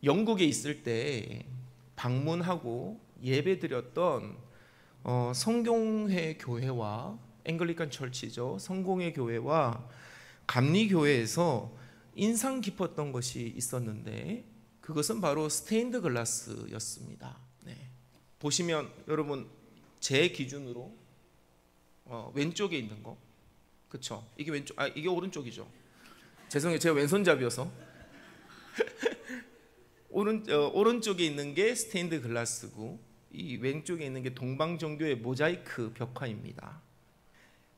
영국에 있을 때 방문하고 예배드렸던 성공회 교회와 앵글리칸 철치죠. 성공회 교회와 감리교회에서 인상 깊었던 것이 있었는데 그것은 바로 스테인드 글라스였습니다. 네. 보시면 여러분 제 기준으로 왼쪽에 있는 거, 그렇죠? 이게 왼쪽, 이게 오른쪽이죠. 죄송해요, 제가 왼손잡이여서. 오른쪽에 있는 게 스테인드 글라스고 이 왼쪽에 있는 게 동방종교의 모자이크 벽화입니다.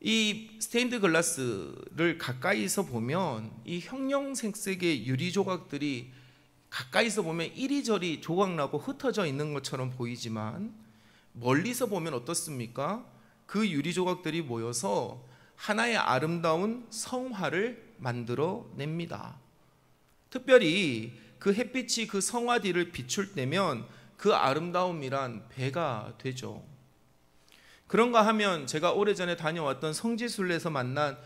이 스테인드 글라스를 가까이서 보면 이 형형색색의 유리 조각들이 가까이서 보면 이리저리 조각나고 흩어져 있는 것처럼 보이지만 멀리서 보면 어떻습니까? 그 유리 조각들이 모여서 하나의 아름다운 성화를 만들어냅니다. 특별히 그 햇빛이 그 성화 뒤를 비출 때면 그 아름다움이란 배가 되죠. 그런가 하면 제가 오래전에 다녀왔던 성지순례에서 만난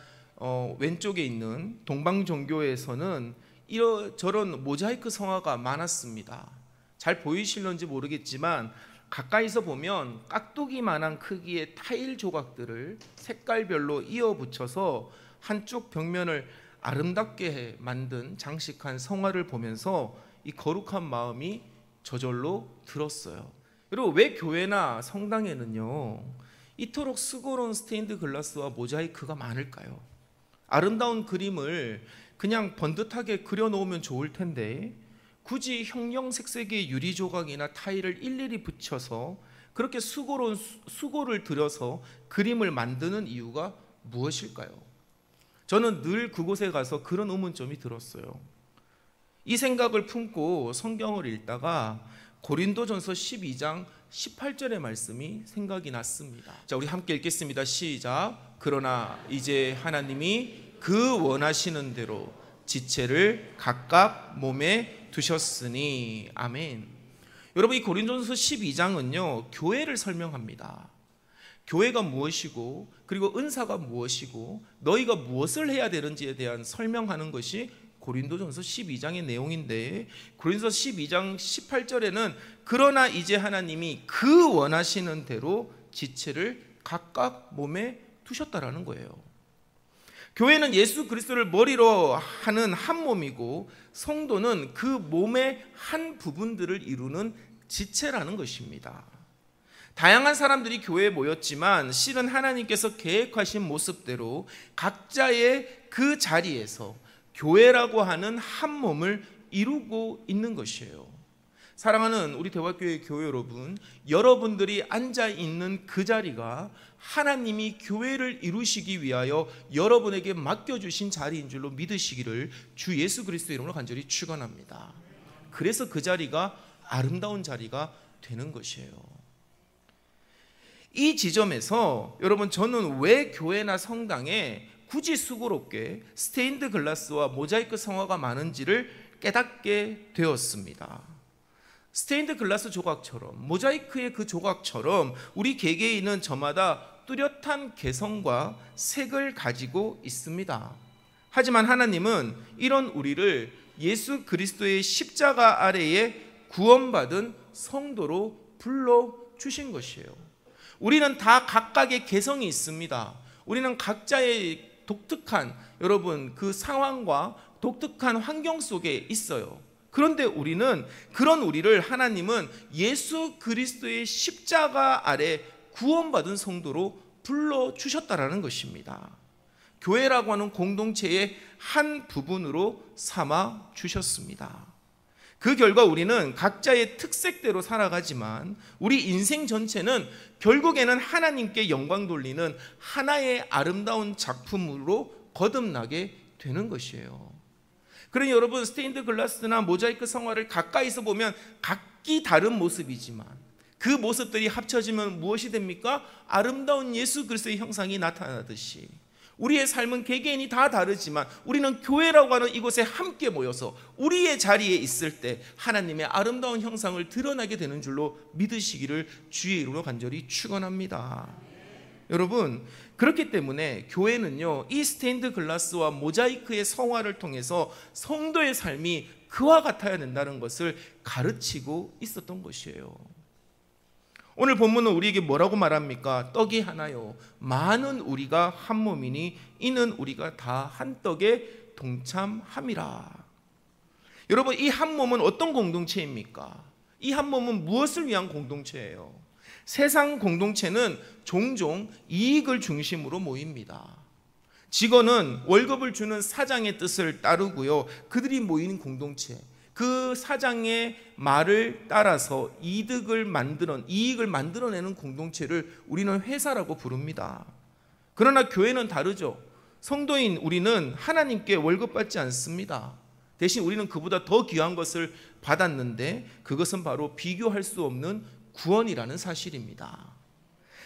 왼쪽에 있는 동방종교에서는 이런저런 모자이크 성화가 많았습니다. 잘 보이실런지 모르겠지만 가까이서 보면 깍두기만한 크기의 타일 조각들을 색깔별로 이어 붙여서 한쪽 벽면을 아름답게 만든 장식한 성화를 보면서 이 거룩한 마음이 저절로 들었어요. 여러분, 왜 교회나 성당에는요 이토록 수고로운 스테인드 글라스와 모자이크가 많을까요? 아름다운 그림을 그냥 번듯하게 그려놓으면 좋을 텐데 굳이 형형색색의 유리 조각이나 타일을 일일이 붙여서 그렇게 수고로운 수고를 들여서 그림을 만드는 이유가 무엇일까요? 저는 늘 그곳에 가서 그런 의문점이 들었어요. 이 생각을 품고 성경을 읽다가 고린도전서 12장 18절의 말씀이 생각이 났습니다. 자, 우리 함께 읽겠습니다. 시작. 그러나 이제 하나님이 그 원하시는 대로 지체를 각각 몸에 두셨으니. 아멘. 여러분, 이 고린도전서 12장은요 교회를 설명합니다. 교회가 무엇이고 그리고 은사가 무엇이고 너희가 무엇을 해야 되는지에 대한 설명하는 것이 고린도전서 12장의 내용인데, 고린도전서 12장 18절에는 그러나 이제 하나님이 그 원하시는 대로 지체를 각각 몸에 두셨다라는 거예요. 교회는 예수 그리스도를 머리로 하는 한 몸이고 성도는 그 몸의 한 부분들을 이루는 지체라는 것입니다. 다양한 사람들이 교회에 모였지만 실은 하나님께서 계획하신 모습대로 각자의 그 자리에서 교회라고 하는 한 몸을 이루고 있는 것이에요. 사랑하는 우리 대화교회 교회 여러분, 여러분들이 앉아있는 그 자리가 하나님이 교회를 이루시기 위하여 여러분에게 맡겨주신 자리인 줄로 믿으시기를 주 예수 그리스도의 이름으로 간절히 축원합니다. 그래서 그 자리가 아름다운 자리가 되는 것이에요. 이 지점에서 여러분, 저는 왜 교회나 성당에 굳이 수고롭게 스테인드 글라스와 모자이크 성화가 많은지를 깨닫게 되었습니다. 스테인드 글라스 조각처럼, 모자이크의 그 조각처럼 우리 개개인은 저마다 뚜렷한 개성과 색을 가지고 있습니다. 하지만 하나님은 이런 우리를 예수 그리스도의 십자가 아래에 구원받은 성도로 불러주신 것이에요. 우리는 다 각각의 개성이 있습니다. 우리는 각자의 독특한 여러분 그 상황과 독특한 환경 속에 있어요. 그런데 그런 우리를 하나님은 예수 그리스도의 십자가 아래 구원받은 성도로 불러주셨다라는 것입니다. 교회라고 하는 공동체의 한 부분으로 삼아 주셨습니다. 그 결과 우리는 각자의 특색대로 살아가지만 우리 인생 전체는 결국에는 하나님께 영광 돌리는 하나의 아름다운 작품으로 거듭나게 되는 것이에요. 그러니 여러분, 스테인드 글라스나 모자이크 성화를 가까이서 보면 각기 다른 모습이지만 그 모습들이 합쳐지면 무엇이 됩니까? 아름다운 예수 그리스도의 형상이 나타나듯이 우리의 삶은 개개인이 다 다르지만 우리는 교회라고 하는 이곳에 함께 모여서 우리의 자리에 있을 때 하나님의 아름다운 형상을 드러나게 되는 줄로 믿으시기를 주의 이름으로 간절히 축원합니다. 여러분, 그렇기 때문에 교회는요 이 스테인드 글라스와 모자이크의 성화를 통해서 성도의 삶이 그와 같아야 된다는 것을 가르치고 있었던 것이에요. 오늘 본문은 우리에게 뭐라고 말합니까? 떡이 하나요, 많은 우리가 한 몸이니 이는 우리가 다 한 떡에 동참함이라. 여러분, 이 한 몸은 어떤 공동체입니까? 이 한 몸은 무엇을 위한 공동체예요? 세상 공동체는 종종 이익을 중심으로 모입니다. 직원은 월급을 주는 사장의 뜻을 따르고요, 그들이 모이는 공동체, 그 사장의 말을 따라서 이익을 만들어내는 공동체를 우리는 회사라고 부릅니다. 그러나 교회는 다르죠. 성도인 우리는 하나님께 월급 받지 않습니다. 대신 우리는 그보다 더 귀한 것을 받았는데, 그것은 바로 비교할 수 없는 구원이라는 사실입니다.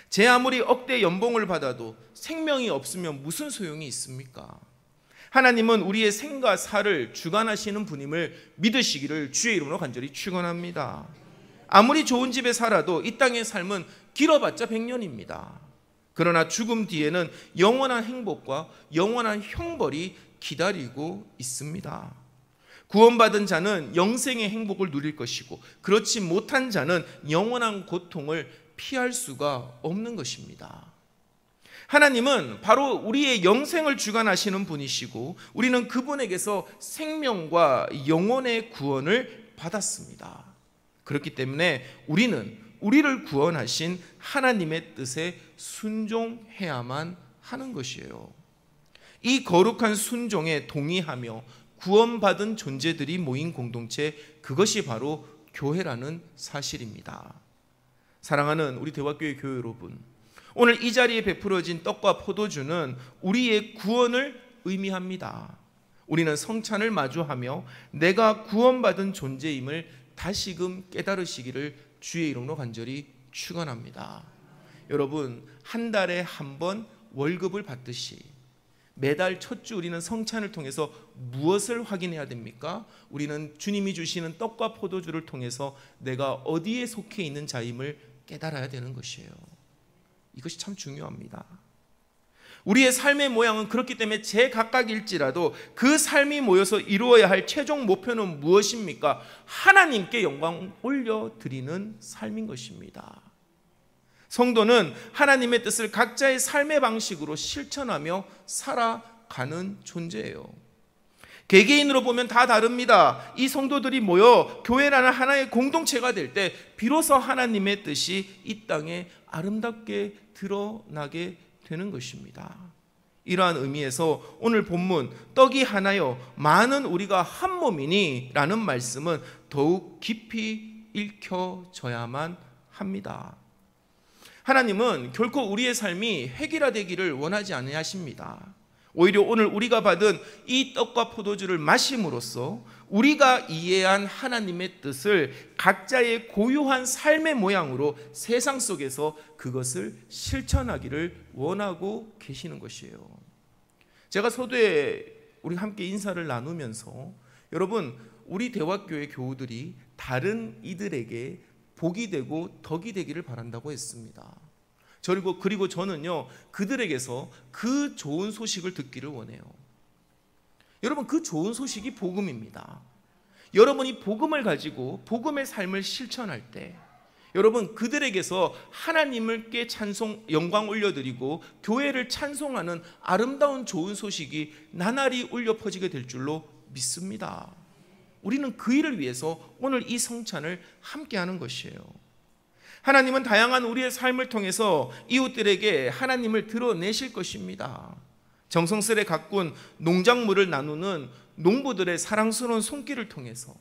제 아무리 억대 연봉을 받아도 생명이 없으면 무슨 소용이 있습니까? 하나님은 우리의 생과 사를 주관하시는 분임을 믿으시기를 주의 이름으로 간절히 축원합니다. 아무리 좋은 집에 살아도 이 땅의 삶은 길어봤자 100년입니다. 그러나 죽음 뒤에는 영원한 행복과 영원한 형벌이 기다리고 있습니다. 구원받은 자는 영생의 행복을 누릴 것이고, 그렇지 못한 자는 영원한 고통을 피할 수가 없는 것입니다. 하나님은 바로 우리의 영생을 주관하시는 분이시고, 우리는 그분에게서 생명과 영혼의 구원을 받았습니다. 그렇기 때문에 우리는 우리를 구원하신 하나님의 뜻에 순종해야만 하는 것이에요. 이 거룩한 순종에 동의하며 구원받은 존재들이 모인 공동체, 그것이 바로 교회라는 사실입니다. 사랑하는 우리 대화교회 교회 여러분, 오늘 이 자리에 베풀어진 떡과 포도주는 우리의 구원을 의미합니다. 우리는 성찬을 마주하며 내가 구원받은 존재임을 다시금 깨달으시기를 주의 이름으로 간절히 축원합니다. 여러분, 한 달에 한 번 월급을 받듯이 매달 첫 주 우리는 성찬을 통해서 무엇을 확인해야 됩니까? 우리는 주님이 주시는 떡과 포도주를 통해서 내가 어디에 속해 있는 자임을 깨달아야 되는 것이에요. 이것이 참 중요합니다. 우리의 삶의 모양은 그렇기 때문에 제각각일지라도 그 삶이 모여서 이루어야 할 최종 목표는 무엇입니까? 하나님께 영광 올려드리는 삶인 것입니다. 성도는 하나님의 뜻을 각자의 삶의 방식으로 실천하며 살아가는 존재예요. 개개인으로 보면 다 다릅니다. 이 성도들이 모여 교회라는 하나의 공동체가 될 때 비로소 하나님의 뜻이 이 땅에 아름답게 드러나게 되는 것입니다. 이러한 의미에서 오늘 본문 떡이 하나요 많은 우리가 한 몸이니 라는 말씀은 더욱 깊이 읽혀져야만 합니다. 하나님은 결코 우리의 삶이 획일화되기를 원하지 아니하십니다. 오히려 오늘 우리가 받은 이 떡과 포도주를 마심으로써 우리가 이해한 하나님의 뜻을 각자의 고유한 삶의 모양으로 세상 속에서 그것을 실천하기를 원하고 계시는 것이에요. 제가 서두에 우리 함께 인사를 나누면서 여러분, 우리 대화교회 교우들이 다른 이들에게 복이 되고 덕이 되기를 바란다고 했습니다. 그리고 저는요, 그들에게서 그 좋은 소식을 듣기를 원해요. 여러분, 그 좋은 소식이 복음입니다. 여러분이 복음을 가지고 복음의 삶을 실천할 때 여러분, 그들에게서 하나님께 영광 올려드리고 교회를 찬송하는 아름다운 좋은 소식이 나날이 울려 퍼지게 될 줄로 믿습니다. 우리는 그 일을 위해서 오늘 이 성찬을 함께하는 것이에요. 하나님은 다양한 우리의 삶을 통해서 이웃들에게 하나님을 드러내실 것입니다. 정성스레 가꾼 농작물을 나누는 농부들의 사랑스러운 손길을 통해서,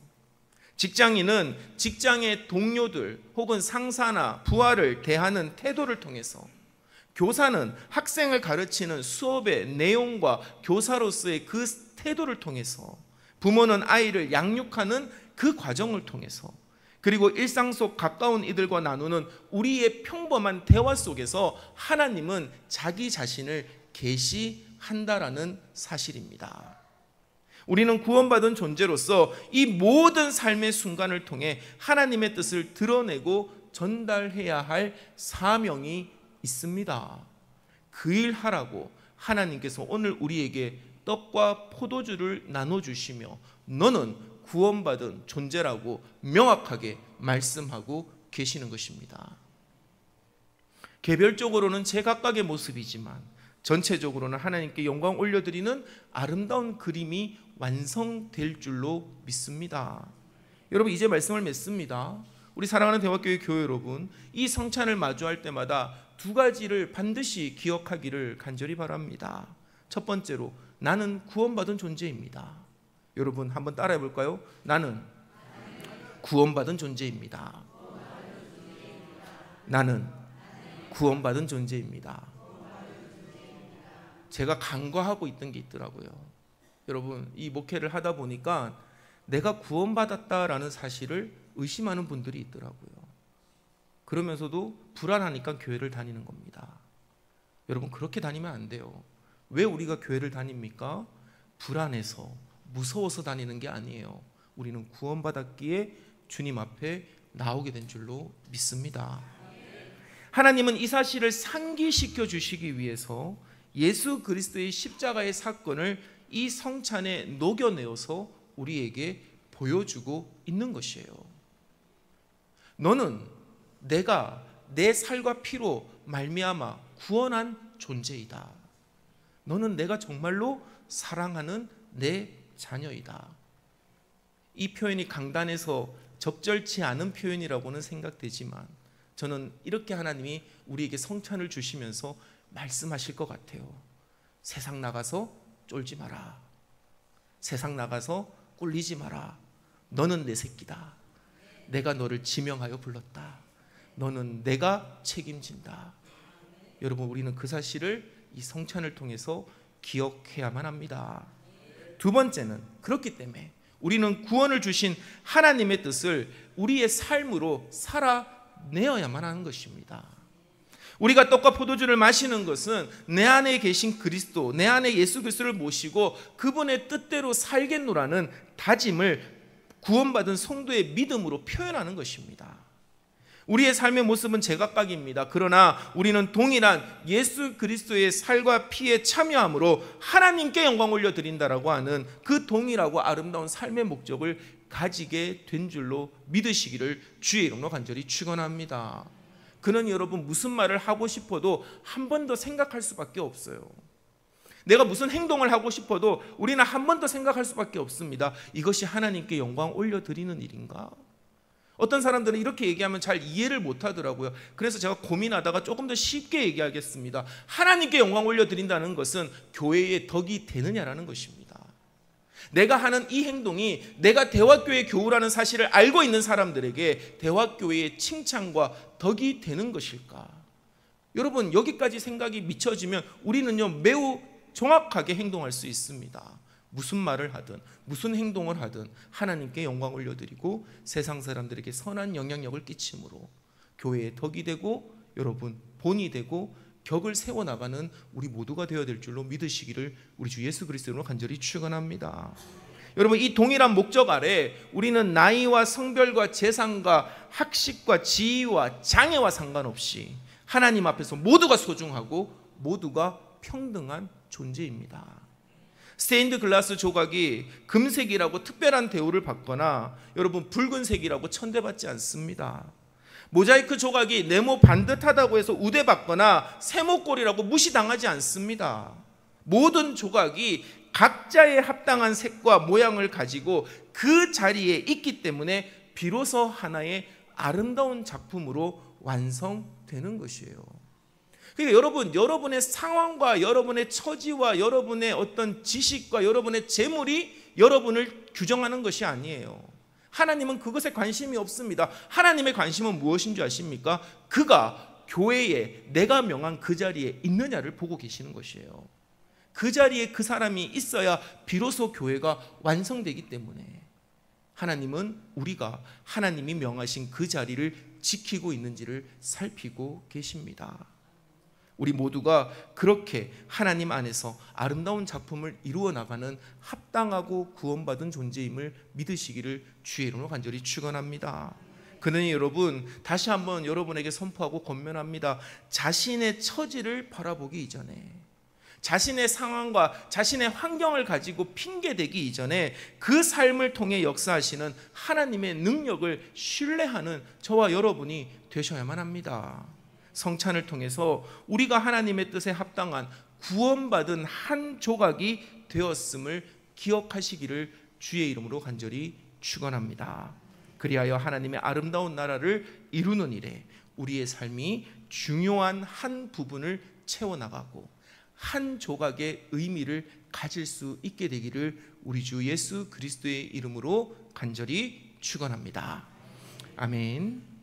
직장인은 직장의 동료들 혹은 상사나 부하를 대하는 태도를 통해서, 교사는 학생을 가르치는 수업의 내용과 교사로서의 그 태도를 통해서, 부모는 아이를 양육하는 그 과정을 통해서, 그리고 일상 속 가까운 이들과 나누는 우리의 평범한 대화 속에서 하나님은 자기 자신을 계시한다라는 사실입니다. 우리는 구원받은 존재로서 이 모든 삶의 순간을 통해 하나님의 뜻을 드러내고 전달해야 할 사명이 있습니다. 그 일 하라고 하나님께서 오늘 우리에게 떡과 포도주를 나눠주시며 너는 구원받은 존재라고 명확하게 말씀하고 계시는 것입니다. 개별적으로는 제각각의 모습이지만 전체적으로는 하나님께 영광 올려드리는 아름다운 그림이 완성될 줄로 믿습니다. 여러분, 이제 말씀을 맺습니다. 우리 사랑하는 대화교회 교회 여러분, 이 성찬을 마주할 때마다 두 가지를 반드시 기억하기를 간절히 바랍니다. 첫 번째로, 나는 구원받은 존재입니다. 여러분 한번 따라해 볼까요? 나는 구원받은 존재입니다. 나는 구원받은 존재입니다. 제가 간과하고 있던 게 있더라고요. 여러분, 이 목회를 하다 보니까 내가 구원받았다라는 사실을 의심하는 분들이 있더라고요. 그러면서도 불안하니까 교회를 다니는 겁니다. 여러분, 그렇게 다니면 안 돼요. 왜 우리가 교회를 다닙니까? 불안해서, 무서워서 다니는 게 아니에요. 우리는 구원받았기에 주님 앞에 나오게 된 줄로 믿습니다. 하나님은 이 사실을 상기시켜 주시기 위해서 예수 그리스도의 십자가의 사건을 이 성찬에 녹여내어서 우리에게 보여주고 있는 것이에요. 너는 내가 내 살과 피로 말미암아 구원한 존재이다. 너는 내가 정말로 사랑하는 내 자녀이다. 이 표현이 강단에서 적절치 않은 표현이라고는 생각되지만 저는 이렇게 하나님이 우리에게 성찬을 주시면서 말씀하실 것 같아요. 세상 나가서 쫄지 마라. 세상 나가서 꼴리지 마라. 너는 내 새끼다. 내가 너를 지명하여 불렀다. 너는 내가 책임진다. 여러분, 우리는 그 사실을 이 성찬을 통해서 기억해야만 합니다. 두 번째는, 그렇기 때문에 우리는 구원을 주신 하나님의 뜻을 우리의 삶으로 살아내어야만 하는 것입니다. 우리가 떡과 포도주를 마시는 것은 내 안에 계신 그리스도, 내 안에 예수 그리스도를 모시고 그분의 뜻대로 살겠노라는 다짐을 구원받은 성도의 믿음으로 표현하는 것입니다. 우리의 삶의 모습은 제각각입니다. 그러나 우리는 동일한 예수 그리스도의 살과 피에 참여함으로 하나님께 영광 올려드린다라고 하는 그 동일하고 아름다운 삶의 목적을 가지게 된 줄로 믿으시기를 주의 이름으로 간절히 축원합니다. 그는 여러분, 무슨 말을 하고 싶어도 한 번 더 생각할 수밖에 없어요. 내가 무슨 행동을 하고 싶어도 우리는 한 번 더 생각할 수밖에 없습니다. 이것이 하나님께 영광 올려드리는 일인가? 어떤 사람들은 이렇게 얘기하면 잘 이해를 못하더라고요. 그래서 제가 고민하다가 조금 더 쉽게 얘기하겠습니다. 하나님께 영광 올려드린다는 것은 교회의 덕이 되느냐라는 것입니다. 내가 하는 이 행동이 내가 대화교회 교우라는 사실을 알고 있는 사람들에게 대화교회의 칭찬과 덕이 되는 것일까? 여러분, 여기까지 생각이 미쳐지면 우리는요, 매우 정확하게 행동할 수 있습니다. 무슨 말을 하든 무슨 행동을 하든 하나님께 영광 올려드리고 세상 사람들에게 선한 영향력을 끼침으로 교회의 덕이 되고 여러분 본이 되고 격을 세워나가는 우리 모두가 되어야 될 줄로 믿으시기를 우리 주 예수 그리스도로 간절히 축원합니다. 여러분, 이 동일한 목적 아래 우리는 나이와 성별과 재산과 학식과 지위와 장애와 상관없이 하나님 앞에서 모두가 소중하고 모두가 평등한 존재입니다. 스테인드 글라스 조각이 금색이라고 특별한 대우를 받거나 여러분 붉은색이라고 천대받지 않습니다. 모자이크 조각이 네모 반듯하다고 해서 우대받거나 세모꼴이라고 무시당하지 않습니다. 모든 조각이 각자의 합당한 색과 모양을 가지고 그 자리에 있기 때문에 비로소 하나의 아름다운 작품으로 완성되는 것이에요. 그러니까 여러분, 여러분의 상황과 여러분의 처지와 여러분의 어떤 지식과 여러분의 재물이 여러분을 규정하는 것이 아니에요. 하나님은 그것에 관심이 없습니다. 하나님의 관심은 무엇인 줄 아십니까? 그가 교회에 내가 명한 그 자리에 있느냐를 보고 계시는 것이에요. 그 자리에 그 사람이 있어야 비로소 교회가 완성되기 때문에 하나님은 우리가 하나님이 명하신 그 자리를 지키고 있는지를 살피고 계십니다. 우리 모두가 그렇게 하나님 안에서 아름다운 작품을 이루어 나가는 합당하고 구원받은 존재임을 믿으시기를 주의 이름으로 간절히 축원합니다. 그러니 여러분, 다시 한번 여러분에게 선포하고 권면합니다. 자신의 처지를 바라보기 이전에 자신의 상황과 자신의 환경을 가지고 핑계대기 이전에 그 삶을 통해 역사하시는 하나님의 능력을 신뢰하는 저와 여러분이 되셔야만 합니다. 성찬을 통해서 우리가 하나님의 뜻에 합당한 구원받은 한 조각이 되었음을 기억하시기를 주의 이름으로 간절히 축원합니다. 그리하여 하나님의 아름다운 나라를 이루는 일에 우리의 삶이 중요한 한 부분을 채워나가고 한 조각의 의미를 가질 수 있게 되기를 우리 주 예수 그리스도의 이름으로 간절히 축원합니다. 아멘.